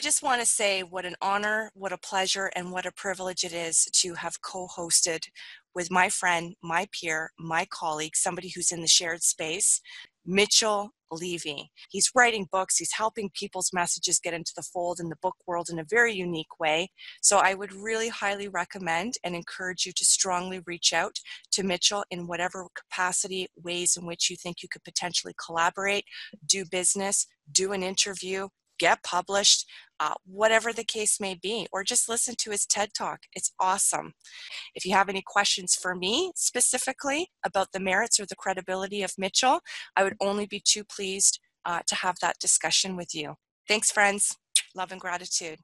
just want to say what an honor, what a pleasure, and what a privilege it is to have co-hosted with my friend, my peer, my colleague, somebody who's in the shared space, Mitchell Levy. He's writing books. He's helping people's messages get into the fold in the book world in a very unique way. So I would really highly recommend and encourage you to strongly reach out to Mitchell in whatever capacity, ways in which you think you could potentially collaborate, do business, do an interview, get published, whatever the case may be, or just listen to his TED Talk. It's awesome. If you have any questions for me specifically about the merits or the credibility of Mitchell, I would only be too pleased to have that discussion with you. Thanks, friends. Love and gratitude.